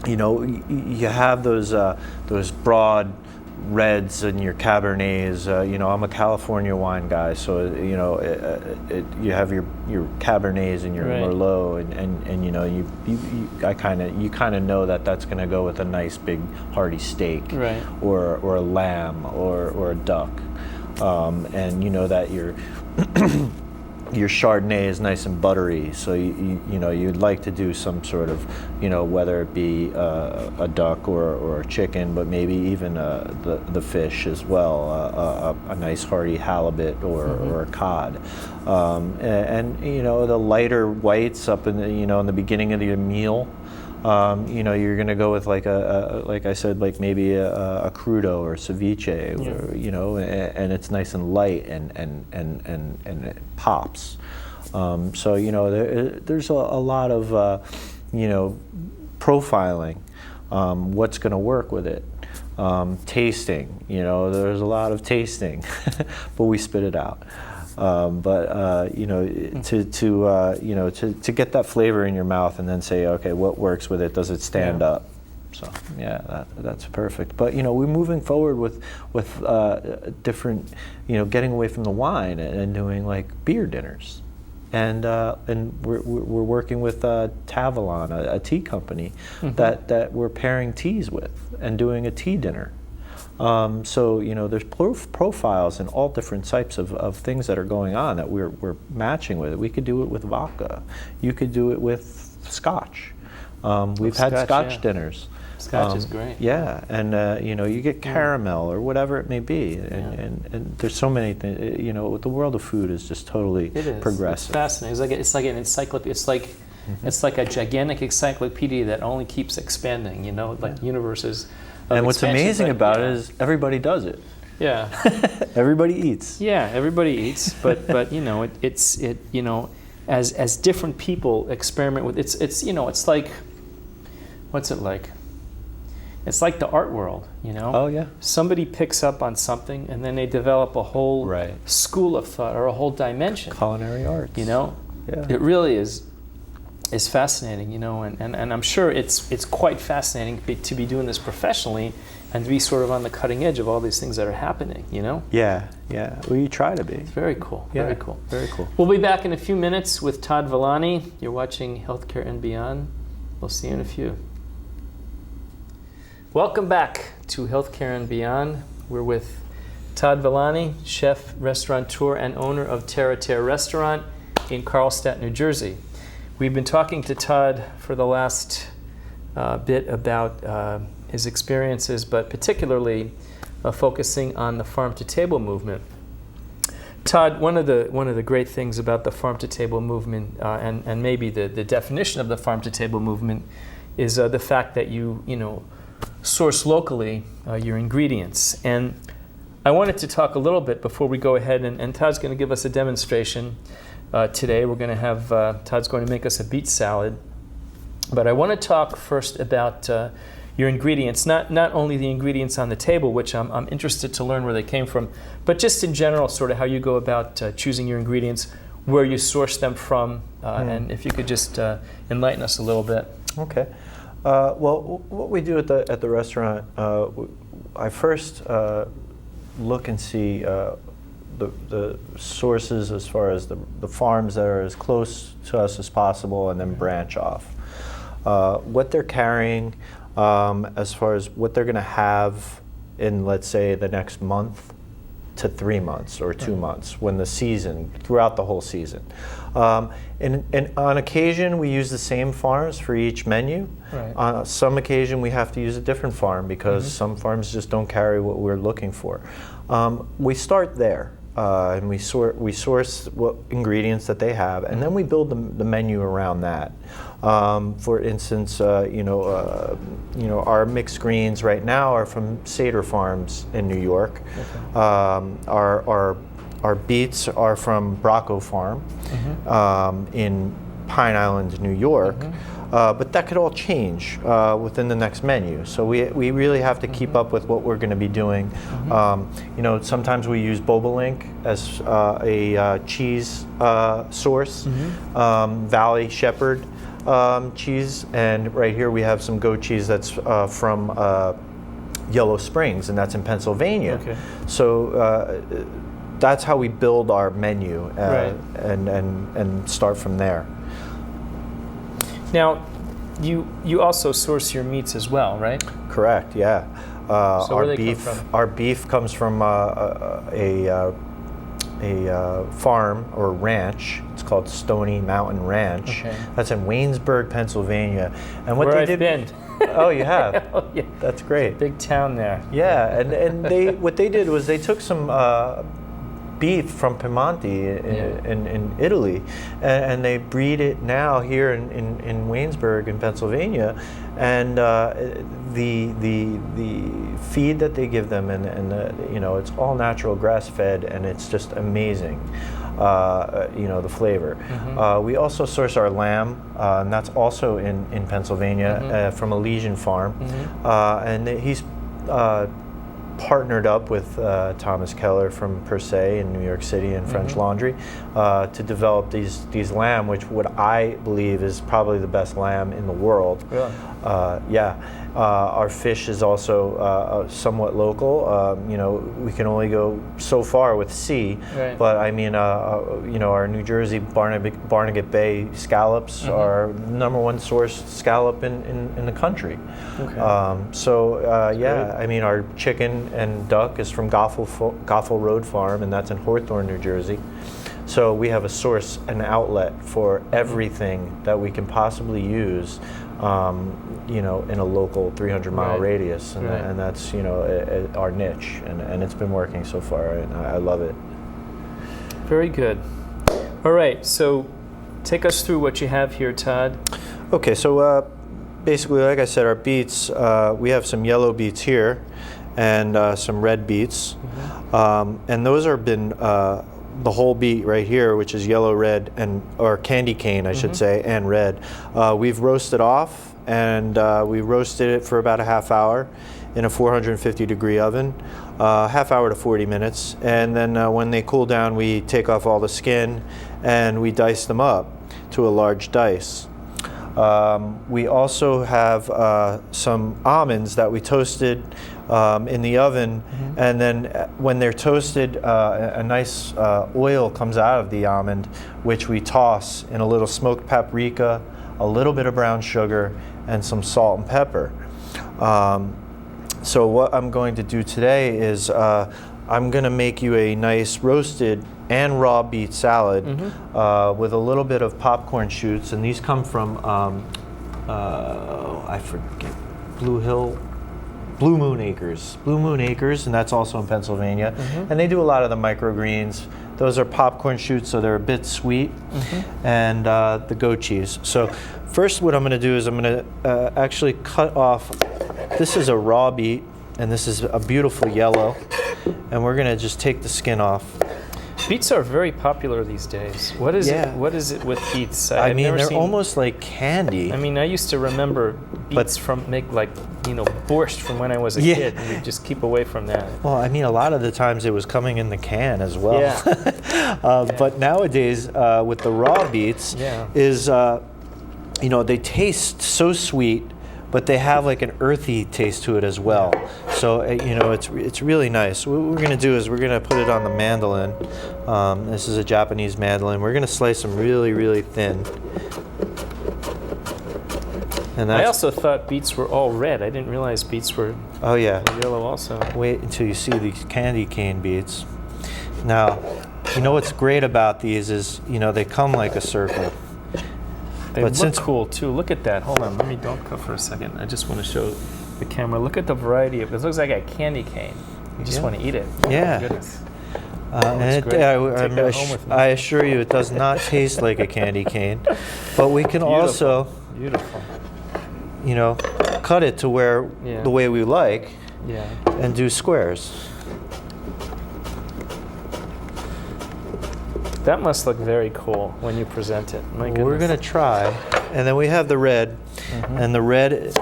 Speaker 2: You have those broad reds and your Cabernets. I'm a California wine guy, so you have your Cabernets and your right. Merlot, and you kind of know that that's going to go with a nice big hearty steak, right. or a lamb or a duck, and that your Chardonnay is nice and buttery, so you'd like to do some sort of, whether it be a duck or a chicken, but maybe even the fish as well, a nice hearty halibut or a cod, and the lighter whites up in in the beginning of your meal. You're going to go with like like I said, like maybe a crudo or ceviche, or, and it's nice and light and it pops. So there's a lot of profiling, what's going to work with it. Tasting, there's a lot of tasting, but we spit it out. To get that flavor in your mouth and then say, okay, what works with it? Does it stand up? So that's perfect. But we're moving forward with different, getting away from the wine and doing like beer dinners, and we're working with Tavalon, a tea company, that we're pairing teas with and doing a tea dinner. So there's profiles and all different types of things that are going on that we're matching with it. We could do it with vodka. You could do it with scotch. We've had scotch dinners.
Speaker 1: Scotch is great.
Speaker 2: Yeah, and you get caramel or whatever it may be, and there's so many things. The world of food is just totally progressive.
Speaker 1: It's fascinating. It's like an encyclopedia. It's like a gigantic encyclopedia that only keeps expanding. Like universes.
Speaker 2: And what's amazing about it is everybody does it.
Speaker 1: Yeah.
Speaker 2: Everybody eats.
Speaker 1: Yeah, everybody eats, but as different people experiment with it's like, what's it like? It's like the art world,
Speaker 2: Oh yeah.
Speaker 1: Somebody picks up on something and then they develop a whole school of thought or a whole dimension.
Speaker 2: Culinary arts.
Speaker 1: Yeah. It really is fascinating, and I'm sure it's quite fascinating to be doing this professionally and to be sort of on the cutting edge of all these things that are happening,
Speaker 2: Yeah. Well, you try to be.
Speaker 1: It's very cool.
Speaker 2: Yeah.
Speaker 1: Very cool.
Speaker 2: Very cool.
Speaker 1: We'll be back in a few minutes with Todd Villani. You're watching HealthCare and Beyond. We'll see you in a few. Welcome back to HealthCare and Beyond. We're with Todd Villani, chef, restaurateur, and owner of Terre à Terre Restaurant in Carlstadt, New Jersey. We've been talking to Todd for the last bit about his experiences, but particularly focusing on the farm-to-table movement. Todd, one of the great things about the farm-to-table movement, and maybe the definition of the farm-to-table movement, is the fact that you source locally your ingredients. And I wanted to talk a little bit before we go ahead, and Todd's going to give us a demonstration today. We're going to have, Todd's going to make us a beet salad. But I want to talk first about your ingredients, not only the ingredients on the table, which I'm interested to learn where they came from, but just in general, sort of how you go about choosing your ingredients, where you source them from, and if you could just enlighten us a little bit.
Speaker 2: Okay. Well, what we do at the restaurant, I first look and see the sources as far as the farms that are as close to us as possible, and then branch off. What they're carrying, as far as what they're going to have in, let's say, the next month to 3 months or 2 months, when the season, throughout the whole season. And on occasion, we use the same farms for each menu.
Speaker 1: Right.
Speaker 2: On some occasion, we have to use a different farm because some farms just don't carry what we're looking for. We start there, and we source what ingredients that they have, and then we build the menu around that. For instance, our mixed greens right now are from Seder Farms in New York. Okay. Our beets are from Bracco Farm in Pine Island, New York. But that could all change within the next menu. So we really have to keep up with what we're going to be doing. Sometimes we use Bobolink as a cheese source, Valley Shepherd cheese, and right here we have some goat cheese that's from Yellow Springs, and that's in Pennsylvania. Okay. So that's how we build our menu and start from there.
Speaker 1: Now, you also source your meats as well, right?
Speaker 2: Correct. Yeah.
Speaker 1: So where do they come from?
Speaker 2: Our beef comes from a farm or ranch. It's called Stony Mountain Ranch. Okay. That's in Waynesburg, Pennsylvania. And what
Speaker 1: I've been.
Speaker 2: Oh, you have?
Speaker 1: Oh, yeah.
Speaker 2: That's great.
Speaker 1: It's a big town there.
Speaker 2: Yeah, and what they did was they took some beef from Piemonte in Italy, and they breed it now here in Waynesburg in Pennsylvania, and the feed that they give them, and it's all natural, grass fed, and it's just amazing. the flavor. We also source our lamb, and that's also in Pennsylvania from a Legion farm, and he's partnered up with Thomas Keller from Per Se in New York City and French Laundry to develop these lamb, which what I believe is probably the best lamb in the world.
Speaker 1: Really?
Speaker 2: Our fish is also somewhat local. We can only go so far with sea, right. But I mean, our New Jersey Barnegat Bay scallops are the #1 sourced scallop in the country. Okay. I mean, our chicken and duck is from Goffel Road Farm, and that's in Hawthorne, New Jersey. So we have a source, an outlet for everything that we can possibly use, in a local 300-mile radius, and that's our niche, and it's been working so far, and I love it.
Speaker 1: Very good. All right, so take us through what you have here, Todd.
Speaker 2: Okay, so basically, like I said, our beets, we have some yellow beets here, and some red beets, and those have been the whole beet right here, which is yellow, red, or candy cane, I should say, and red. We've roasted off, and we roasted it for about a half hour in a 450-degree oven, half hour to 40 minutes. And then when they cool down, we take off all the skin, and we dice them up to a large dice. We also have some almonds that we toasted in the oven, and then when they're toasted, a nice oil comes out of the almond, which we toss in a little smoked paprika, a little bit of brown sugar, and some salt and pepper. So what I'm going to do today is I'm going to make you a nice roasted and raw beet salad with a little bit of popcorn shoots, and these come from I forget, Blue Moon Acres, and that's also in Pennsylvania. And they do a lot of the microgreens. Those are popcorn shoots, so they're a bit sweet, and the goat cheese. So first what I'm going to do is I'm going to actually cut off, this is a raw beet, and this is a beautiful yellow, and we're going to just take the skin off.
Speaker 1: Beets are very popular these days. What is it? What is it with beets?
Speaker 2: I mean, they're almost like candy.
Speaker 1: I mean, I used to remember beets make borscht from when I was a kid, and you just keep away from that.
Speaker 2: Well, I mean, a lot of the times it was coming in the can as well. But nowadays, with the raw beets, is they taste so sweet, but they have like an earthy taste to it as well. So it's really nice. What we're gonna do is we're gonna put it on the mandolin. This is a Japanese mandolin. We're gonna slice them really, really thin. And
Speaker 1: I also thought beets were all red. I didn't realize beets were yellow also.
Speaker 2: Wait until you see these candy cane beets. Now, what's great about these is they come like a circle.
Speaker 1: They look cool too. Look at that. Hold on. Don't cut for a second. I just want to show the camera. Look at the variety of it. It looks like a candy cane. You just want to eat it.
Speaker 2: Yeah.
Speaker 1: Oh, goodness.
Speaker 2: I assure you, it does not taste like a candy cane. But we can also, cut it to where the way we like, and do squares.
Speaker 1: That must look very cool when you present it. My goodness.
Speaker 2: We're going to try. And then we have the red. And the red,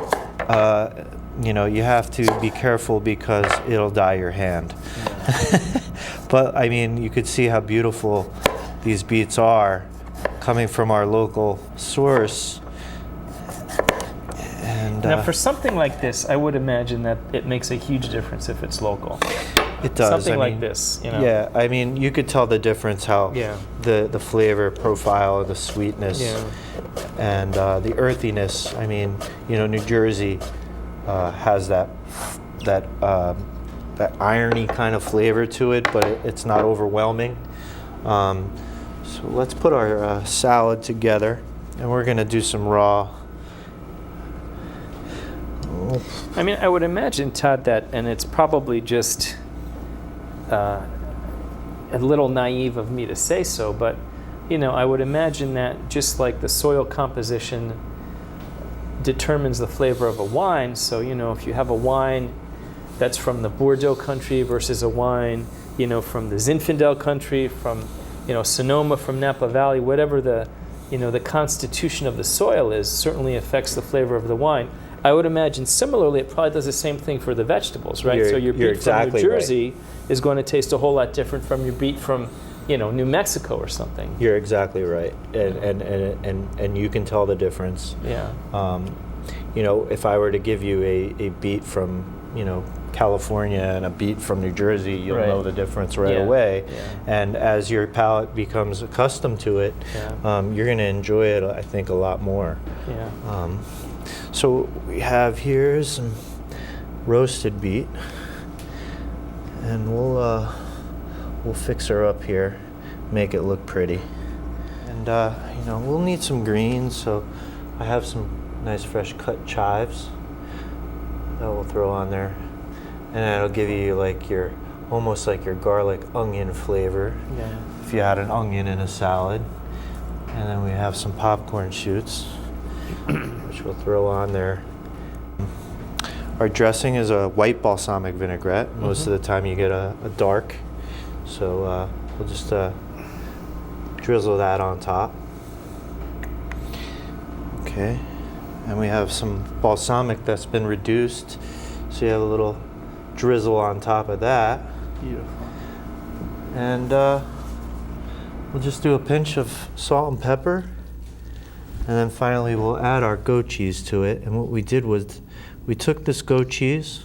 Speaker 2: you have to be careful because it'll dye your hand. But, I mean, you could see how beautiful these beets are coming from our local source. And,
Speaker 1: now, for something like this, I would imagine that it makes a huge difference if it's local.
Speaker 2: It does.
Speaker 1: Something like this,
Speaker 2: Yeah, I mean, you could tell the difference how the flavor profile, the sweetness, and the earthiness. I mean, New Jersey has that irony kind of flavor to it, but it's not overwhelming. So let's put our salad together, and we're going to do some raw.
Speaker 1: I mean, I would imagine, Todd, that, and it's probably just a little naive of me to say so, but I would imagine that just like the soil composition determines the flavor of a wine, so if you have a wine that's from the Bordeaux country versus a wine from the Zinfandel country, from Sonoma from Napa Valley, whatever the constitution of the soil is, certainly affects the flavor of the wine. I would imagine similarly it probably does the same thing for the vegetables, right? So your beet
Speaker 2: exactly
Speaker 1: from New Jersey
Speaker 2: right.
Speaker 1: is going to taste a whole lot different from your beet from New Mexico or something.
Speaker 2: You're exactly right, and you can tell the difference.
Speaker 1: Yeah.
Speaker 2: If I were to give you a beet from California and a beet from New Jersey, you'll know the difference right away.
Speaker 1: Yeah.
Speaker 2: And as your palate becomes accustomed to it, you're going to enjoy it, I think, a lot more.
Speaker 1: Yeah.
Speaker 2: So we have here some roasted beet, and we'll fix her up here, make it look pretty. And we'll need some greens, so I have some nice fresh cut chives that we'll throw on there, and that'll give you almost like your garlic onion flavor.
Speaker 1: Yeah.
Speaker 2: If you had an onion in a salad. And then we have some popcorn shoots, which we'll throw on there. Our dressing is a white balsamic vinaigrette. Most of the time you get a dark, so we'll just drizzle that on top. Okay, and we have some balsamic that's been reduced, so you have a little drizzle on top of that.
Speaker 1: Beautiful.
Speaker 2: And we'll just do a pinch of salt and pepper, and then finally we'll add our goat cheese to it. And what we did was we took this goat cheese,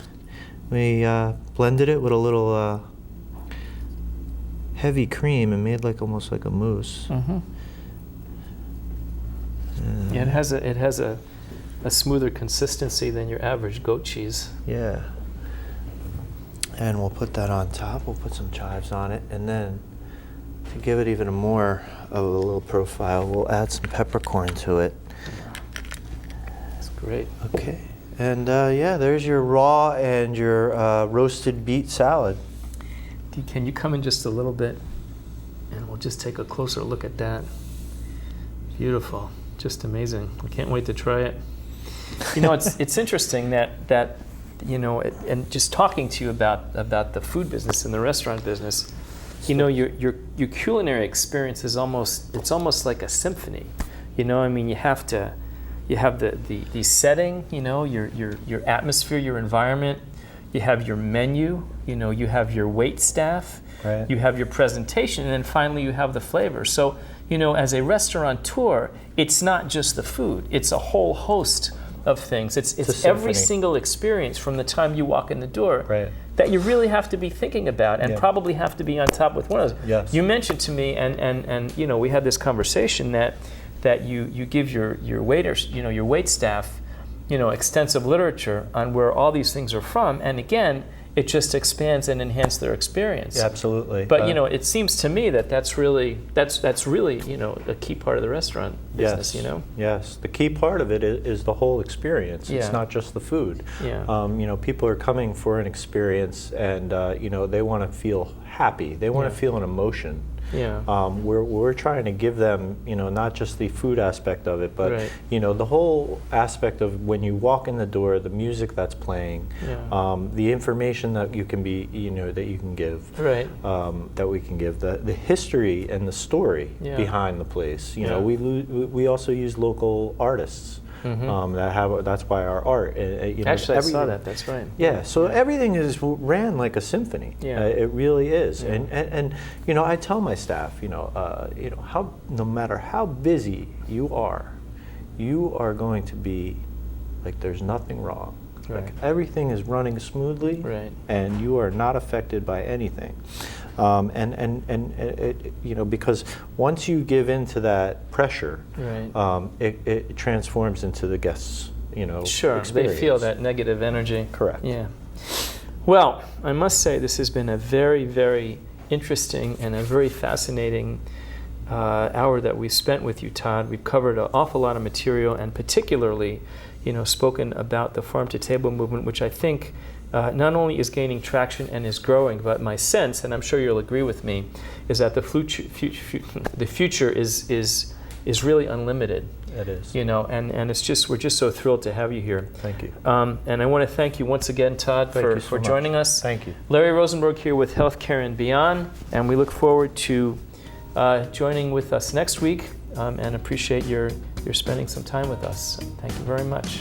Speaker 2: we blended it with a little heavy cream and made almost like a mousse.
Speaker 1: Mm-hmm. Yeah, it has a smoother consistency than your average goat cheese.
Speaker 2: Yeah. And we'll put that on top. We'll put some chives on it, and then to give it even more of a little profile, we'll add some peppercorn to it.
Speaker 1: That's great.
Speaker 2: Okay. And there's your raw and your roasted beet salad.
Speaker 1: Can you come in just a little bit, and we'll just take a closer look at that. Beautiful. Just amazing. I can't wait to try it. It's interesting that and just talking to you about the food business and the restaurant business, your culinary experience is almost like a symphony. You have the setting, your atmosphere, your environment. You have your menu. You have your wait staff.
Speaker 2: Right.
Speaker 1: You have your presentation, and then finally you have the flavor. So as a restaurateur, it's not just the food; it's a whole host of things. It's every single experience from the time you walk in the door that you really have to be thinking about, and probably have to be on top with one of those.
Speaker 2: Yes.
Speaker 1: You mentioned to me, and we had this conversation that you give your waiters, your wait staff, extensive literature on where all these things are from, and again, it just expands and enhances their experience.
Speaker 2: Yeah, absolutely.
Speaker 1: But it seems to me that's really a key part of the restaurant business.
Speaker 2: Yes, the key part of it is the whole experience.
Speaker 1: Yeah.
Speaker 2: It's not just the food.
Speaker 1: Yeah.
Speaker 2: People are coming for an experience, and they want to feel happy. They want to feel an emotion.
Speaker 1: Yeah.
Speaker 2: We're trying to give them, not just the food aspect of it, but the whole aspect of when you walk in the door, the music that's playing, the information that you can give, that we can give, the history and the story behind the place. We also use local artists. That's why our art.
Speaker 1: Actually, I saw that. That's right.
Speaker 2: Yeah. So everything is ran like a symphony.
Speaker 1: Yeah.
Speaker 2: It really is.
Speaker 1: Yeah.
Speaker 2: And I tell my staff, how no matter how busy you are going to be like there's nothing wrong.
Speaker 1: Right.
Speaker 2: Like everything is running smoothly, and you are not affected by anything. Because once you give in to that pressure, it transforms into the guests,
Speaker 1: Sure,
Speaker 2: experience.
Speaker 1: They feel that negative energy.
Speaker 2: Correct.
Speaker 1: Yeah. Well, I must say this has been a very, very interesting and a very fascinating hour that we've spent with you, Todd. We've covered an awful lot of material, and particularly, spoken about the farm-to-table movement, which I think not only is gaining traction and is growing, but my sense, and I'm sure you'll agree with me, is that the future is really unlimited.
Speaker 2: It is.
Speaker 1: And we're just so thrilled to have you here.
Speaker 2: Thank you.
Speaker 1: And I want to thank you once again, Todd, for joining us.
Speaker 2: Thank you.
Speaker 1: Larry Rosenberg here with HealthCare and Beyond, and we look forward to joining with us next week, and appreciate your spending some time with us. Thank you very much.